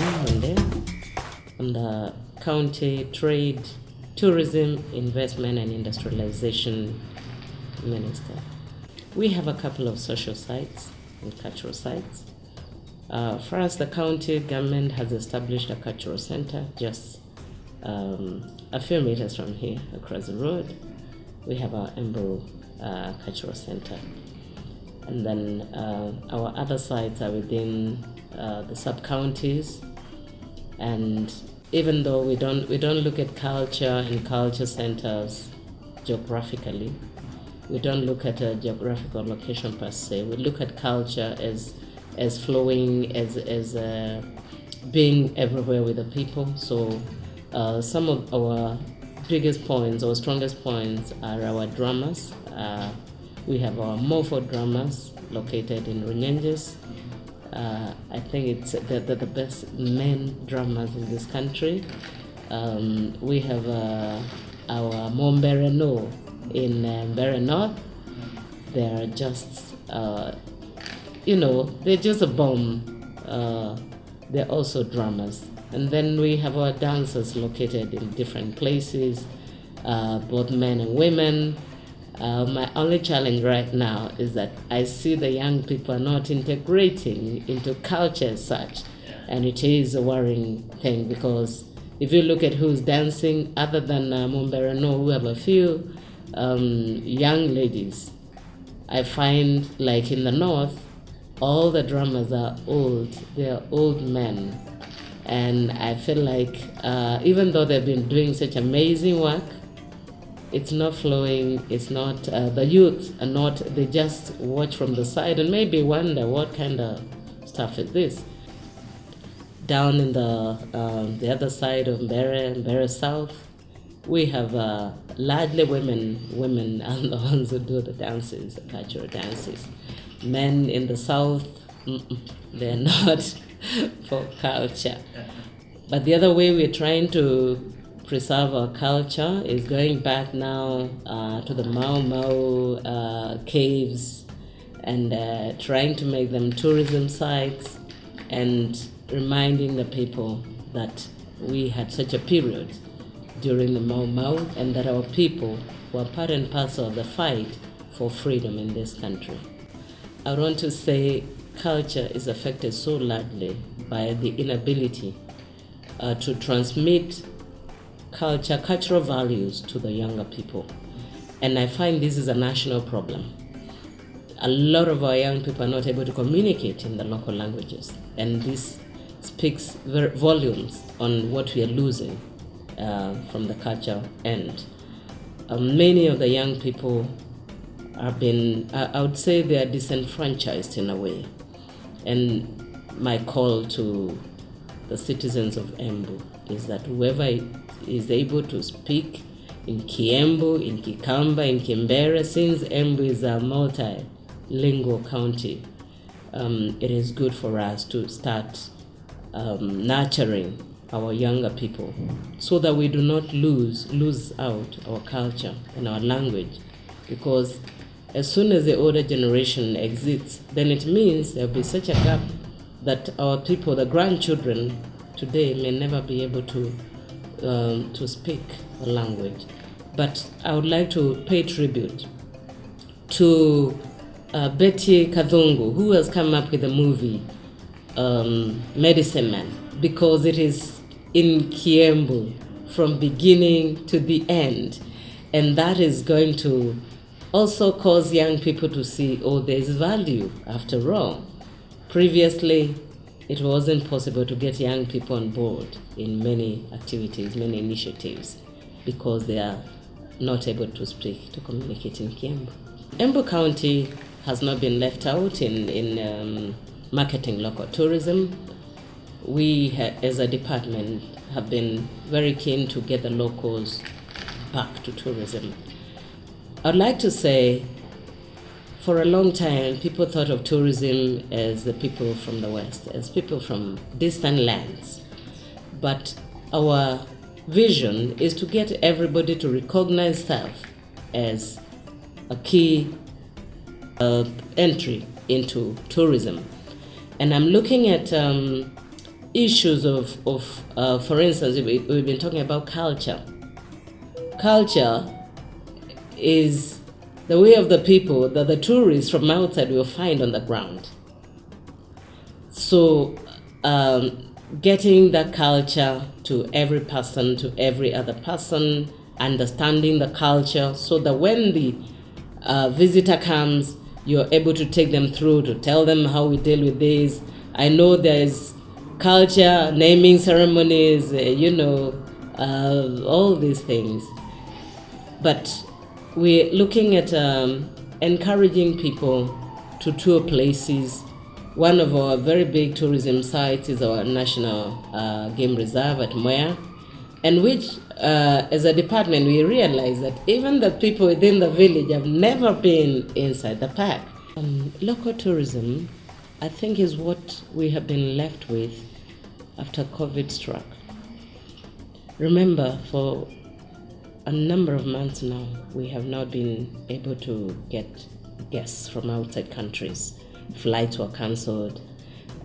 Monday. I'm the County Trade, Tourism, Investment and Industrialization Minister. We have a couple of social sites and cultural sites. First, the county government has established a cultural center just a few meters from here, across the road. We have our Embu cultural center. And then our other sites are within the sub-counties. And even though we don't look at culture and culture centers geographically, we don't look at a geographical location per se. We look at culture as flowing, as being everywhere with the people. So some of our biggest points or strongest points are our dramas. We have our Mofo dramas located in Runyenjes. I think they're the best men dramas in this country. We have our Mombere No in Mbere North. They're just, they're just a bomb. They're also dramas. And then we have our dancers located in different places, both men and women. My only challenge right now is that I see the young people are not integrating into culture as such. And it is a worrying thing, because if you look at who's dancing, other than Mombere No, who have a few young ladies, I find like in the north, all the drummers are old. They are old men. And I feel like even though they've been doing such amazing work, it's not flowing, it's not, the youth are not, they just watch from the side and maybe wonder what kind of stuff is this. Down in the other side of Mbere South, we have largely women are the ones who do the dances, the cultural dances. Men in the south, they're not for culture. But the other way we're trying to preserve our culture is going back now to the Mau caves and trying to make them tourism sites and reminding the people that we had such a period during the Mau and that our people were part and parcel of the fight for freedom in this country. I want to say culture is affected so largely by the inability to transmit cultural values to the younger people. And I find this is a national problem. A lot of our young people are not able to communicate in the local languages. And this speaks volumes on what we are losing from the culture end. Many of the young people have been, I would say they are disenfranchised in a way. And my call to the citizens of Embu is that whoever is able to speak in Kiembu, in Kikamba, in Kimbere, since Embu is a multilingual county, it is good for us to start nurturing our younger people so that we do not lose out our culture and our language. Because as soon as the older generation exits, then it means there will be such a gap that our people, the grandchildren today, may never be able to speak a language. But I would like to pay tribute to Betty Kadhungu, who has come up with the movie Medicine Man, because it is in Kiembu from beginning to the end. And that is going to also cause young people to see, oh, there's value after all. Previously, it wasn't possible to get young people on board in many activities, many initiatives, because they are not able to speak, to communicate in Kiembu. Embu County has not been left out in marketing local tourism. We, as a department, have been very keen to get the locals back to tourism. I'd like to say, for a long time, people thought of tourism as the people from the West, as people from distant lands. But our vision is to get everybody to recognize self as a key entry into tourism. And I'm looking at issues of for instance, we've been talking about culture. Culture is the way of the people that the tourists from outside will find on the ground. So getting that culture to every person, to every other person, understanding the culture so that when the visitor comes, you're able to take them through, to tell them how we deal with this. I know there's culture, naming ceremonies, all these things. But we're looking at encouraging people to tour places. One of our very big tourism sites is our National Game Reserve at Moya, and which, as a department, we realize that even the people within the village have never been inside the park. Local tourism, I think, is what we have been left with after COVID struck. Remember, for a number of months now, we have not been able to get guests from outside countries. Flights were cancelled.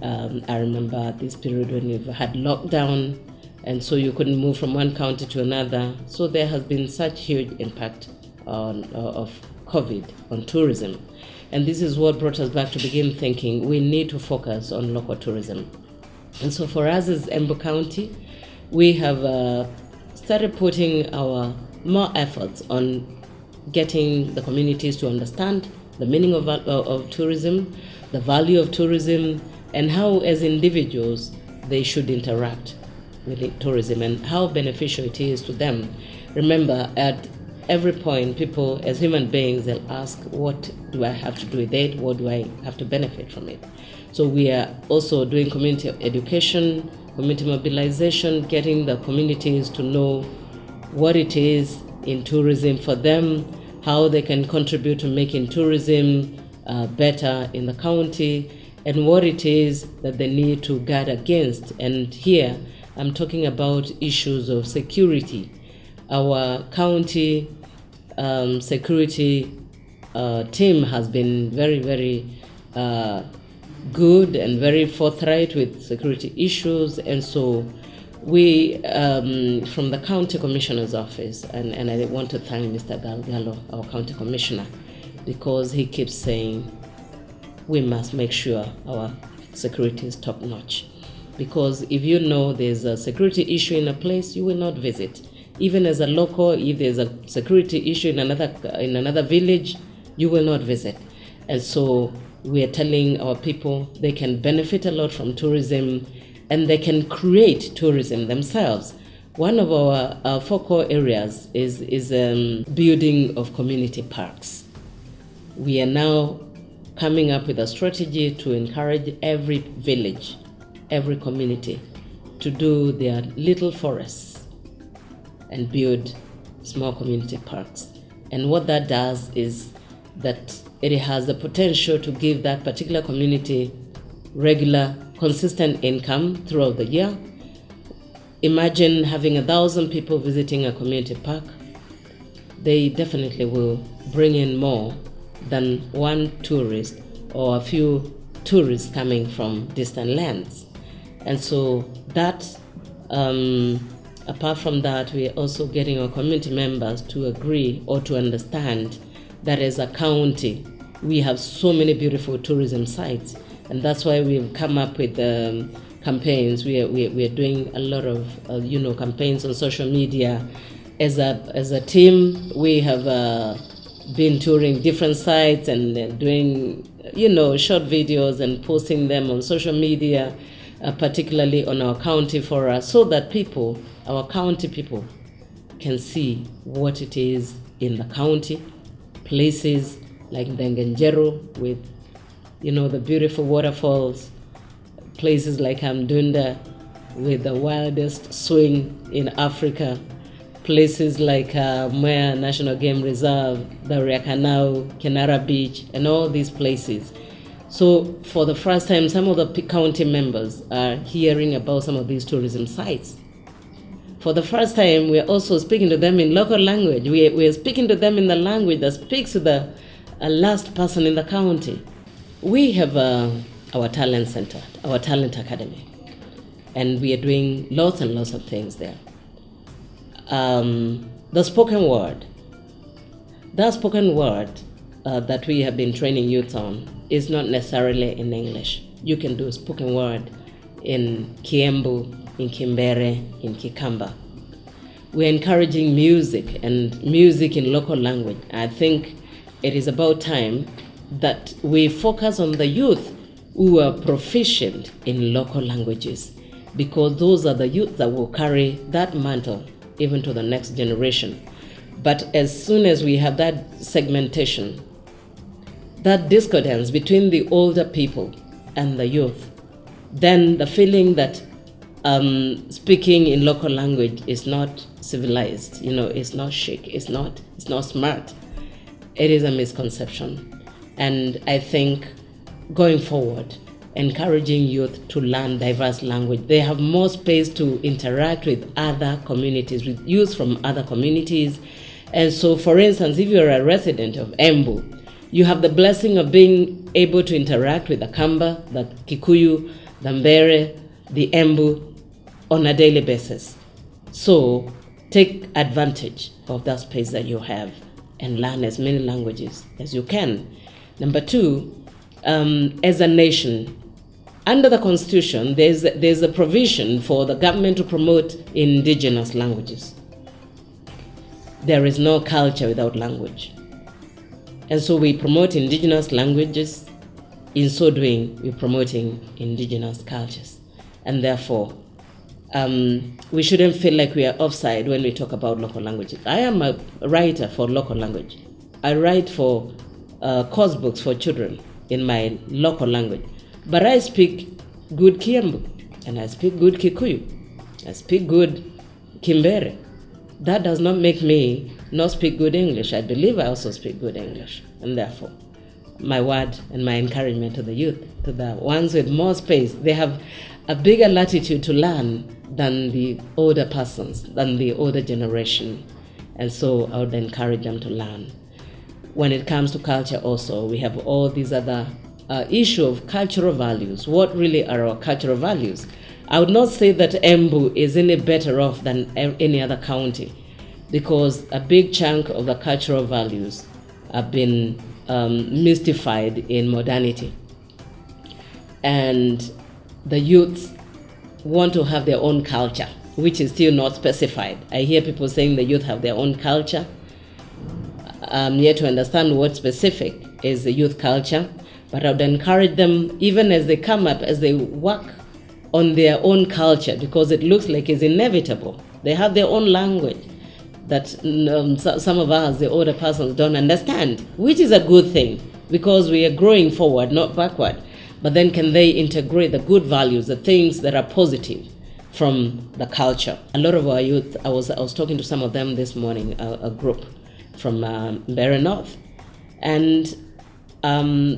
I remember this period when we've had lockdown, and so you couldn't move from one county to another. So there has been such huge impact of COVID on tourism. And this is what brought us back to begin thinking we need to focus on local tourism. And so for us as Embu County, we have started putting our more efforts on getting the communities to understand the meaning of tourism, the value of tourism, and how as individuals they should interact with tourism and how beneficial it is to them. Remember, at every point, people as human beings, they'll ask, what do I have to do with it? What do I have to benefit from it? So we are also doing community education, community mobilization, getting the communities to know what it is in tourism for them, how they can contribute to making tourism better in the county, and what it is that they need to guard against. And here I'm talking about issues of security. Our county security team has been very, very good and very forthright with security issues, and so we, from the County Commissioner's Office, and I want to thank Mr. Galgalo, our County Commissioner, because he keeps saying we must make sure our security is top notch. Because if you know there's a security issue in a place, you will not visit. Even as a local, if there's a security issue in another village, you will not visit. And so we are telling our people they can benefit a lot from tourism, and they can create tourism themselves. One of our focal areas is building of community parks. We are now coming up with a strategy to encourage every village, every community, to do their little forests and build small community parks. And what that does is that it has the potential to give that particular community regular, consistent income throughout the year. Imagine having 1,000 people visiting a community park. They definitely will bring in more than one tourist or a few tourists coming from distant lands. And so that, apart from that, we are also getting our community members to agree or to understand that as a county, we have so many beautiful tourism sites. And that's why we've come up with campaigns. We are doing a lot of campaigns on social media. As a team, we have been touring different sites and doing short videos and posting them on social media, particularly on our county fora, so that our county people, can see what it is in the county. Places like Ndengenjero with the beautiful waterfalls, places like Amdunda with the wildest swing in Africa, places like Moya National Game Reserve, the Riakanau, Kenara Beach, and all these places. So for the first time, some of the county members are hearing about some of these tourism sites. For the first time, we are also speaking to them in local language. We are speaking to them in the language that speaks to the last person in the county. We have our talent center, our talent academy. and we are doing lots and lots of things there. The spoken word. That spoken word that we have been training youth on is not necessarily in English. You can do spoken word in Embu, in Kimbere, in Kikamba. We're encouraging music and music in local language. I think it is about time that we focus on the youth who are proficient in local languages, because those are the youth that will carry that mantle even to the next generation. But as soon as we have that segmentation, that discordance between the older people and the youth, then the feeling that speaking in local language is not civilized, it's not chic, it's not smart. It is a misconception. And I think going forward, encouraging youth to learn diverse language. They have more space to interact with other communities, with youth from other communities. And so, for instance, if you're a resident of Embu, you have the blessing of being able to interact with the Kamba, the Kikuyu, the Mbere, the Embu on a daily basis. So take advantage of that space that you have and learn as many languages as you can. Number two, as a nation, under the Constitution, there's a provision for the government to promote indigenous languages. There is no culture without language. And so we promote indigenous languages. In so doing, we're promoting indigenous cultures. And therefore, we shouldn't feel like we are offside when we talk about local languages. I am a writer for local language. I write for course books for children in my local language. But I speak good Kiembu, and I speak good Kikuyu. I speak good Kimbere. That does not make me not speak good English. I believe I also speak good English. And therefore, my word and my encouragement to the youth, to the ones with more space, they have a bigger latitude to learn than the older persons, than the older generation. And so I would encourage them to learn. When it comes to culture also, we have all these other issue of cultural values. What really are our cultural values? I would not say that Embu is any better off than any other county, because a big chunk of the cultural values have been mystified in modernity. And the youth want to have their own culture, which is still not specified. I hear people saying the youth have their own culture. Yet to understand what specific is the youth culture, but I would encourage them, even as they come up, as they work on their own culture, because it looks like it's inevitable. They have their own language that some of us, the older persons, don't understand, which is a good thing, because we are growing forward, not backward. But then can they integrate the good values, the things that are positive from the culture? A lot of our youth, I was talking to some of them this morning, a group from Mbere North, and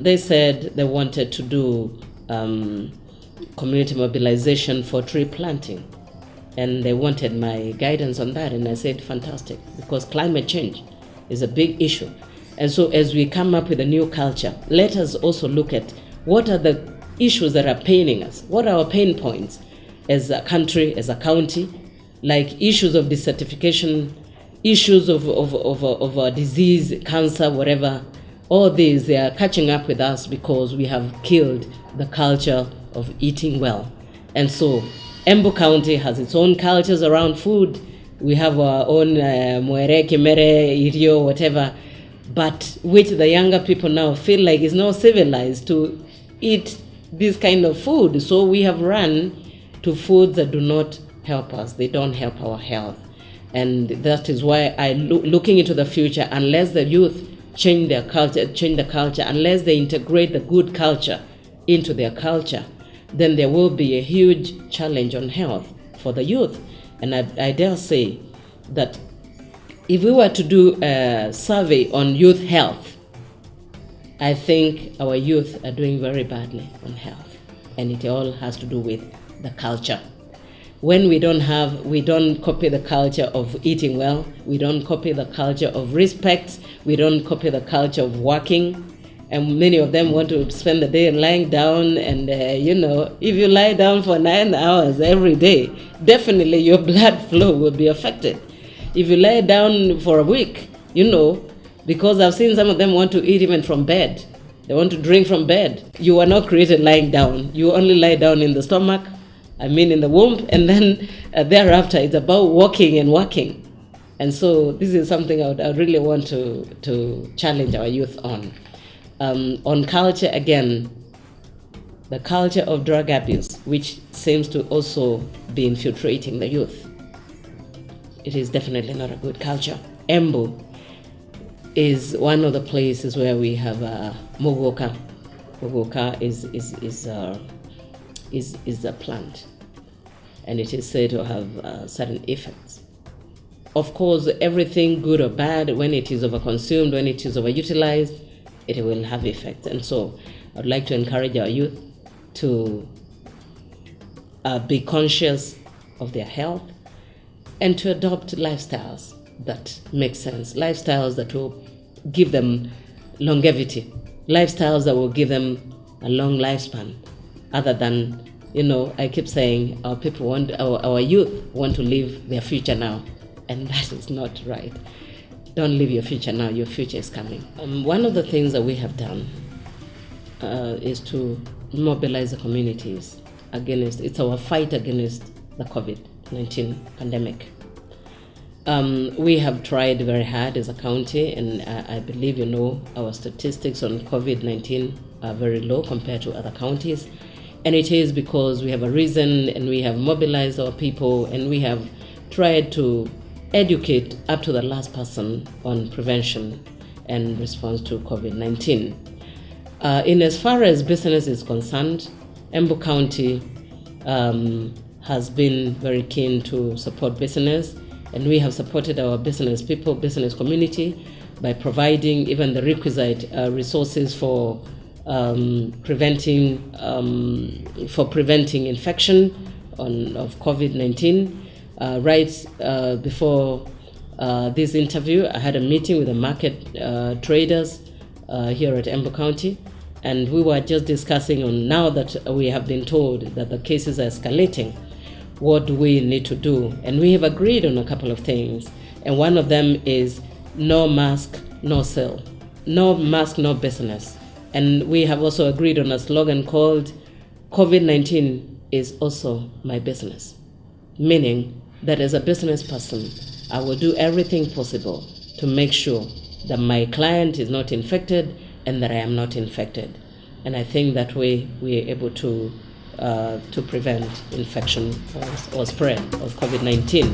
they said they wanted to do community mobilization for tree planting, and they wanted my guidance on that, and I said fantastic, because climate change is a big issue. And so as we come up with a new culture, let us also look at what are the issues that are paining us, what are our pain points as a country, as a county, like issues of desertification, issues of disease, cancer, whatever. All these, they are catching up with us because we have killed the culture of eating well. And so Embu County has its own cultures around food. We have our own muere, kimere, irio, whatever, but which the younger people now feel like is not civilized to eat this kind of food. So we have run to foods that do not help us. They don't help our health. And that is why looking into the future, unless the youth change the culture, unless they integrate the good culture into their culture, then there will be a huge challenge on health for the youth. And I dare say that if we were to do a survey on youth health, I think our youth are doing very badly on health. And it all has to do with the culture. When we don't copy the culture of eating well, we don't copy the culture of respect, we don't copy the culture of working, And many of them want to spend the day lying down. And, if you lie down for 9 hours every day, definitely your blood flow will be affected. If you lie down for a week, because I've seen some of them want to eat even from bed. They want to drink from bed. You are not created lying down. You only lie down in the stomach, in the womb, and then thereafter it's about walking and working. And so this is something I really want to challenge our youth on. On culture, again, the culture of drug abuse, which seems to also be infiltrating the youth. It is definitely not a good culture. Embu is one of the places where we have Mugoka. Mugoka is a plant, and it is said to have certain effects. Of course, everything good or bad, when it is overconsumed, when it is overutilized, it will have effects. And so I'd like to encourage our youth to be conscious of their health and to adopt lifestyles that make sense, lifestyles that will give them longevity, lifestyles that will give them a long lifespan, other than, I keep saying our youth want to live their future now, and that is not right. Don't live your future now, your future is coming. One of the things that we have done is to mobilize the communities it's our fight against the COVID-19 pandemic. We have tried very hard as a county, and I believe our statistics on COVID-19 are very low compared to other counties. And it is because we have arisen and we have mobilized our people, and we have tried to educate up to the last person on prevention and response to COVID-19. In as far as business is concerned, Embu County has been very keen to support business, and we have supported our business people, business community, by providing even the requisite resources for preventing infection of COVID-19. Before this interview, I had a meeting with the market traders here at Embu County, and we were just discussing on, now that we have been told that the cases are escalating, what do we need to do? And we have agreed on a couple of things, and one of them is no mask, no sale, no mask, no business. And we have also agreed on a slogan called COVID-19 is also my business, meaning that as a business person, I will do everything possible to make sure that my client is not infected and that I am not infected. And I think that way we are able to prevent infection or spread of COVID-19.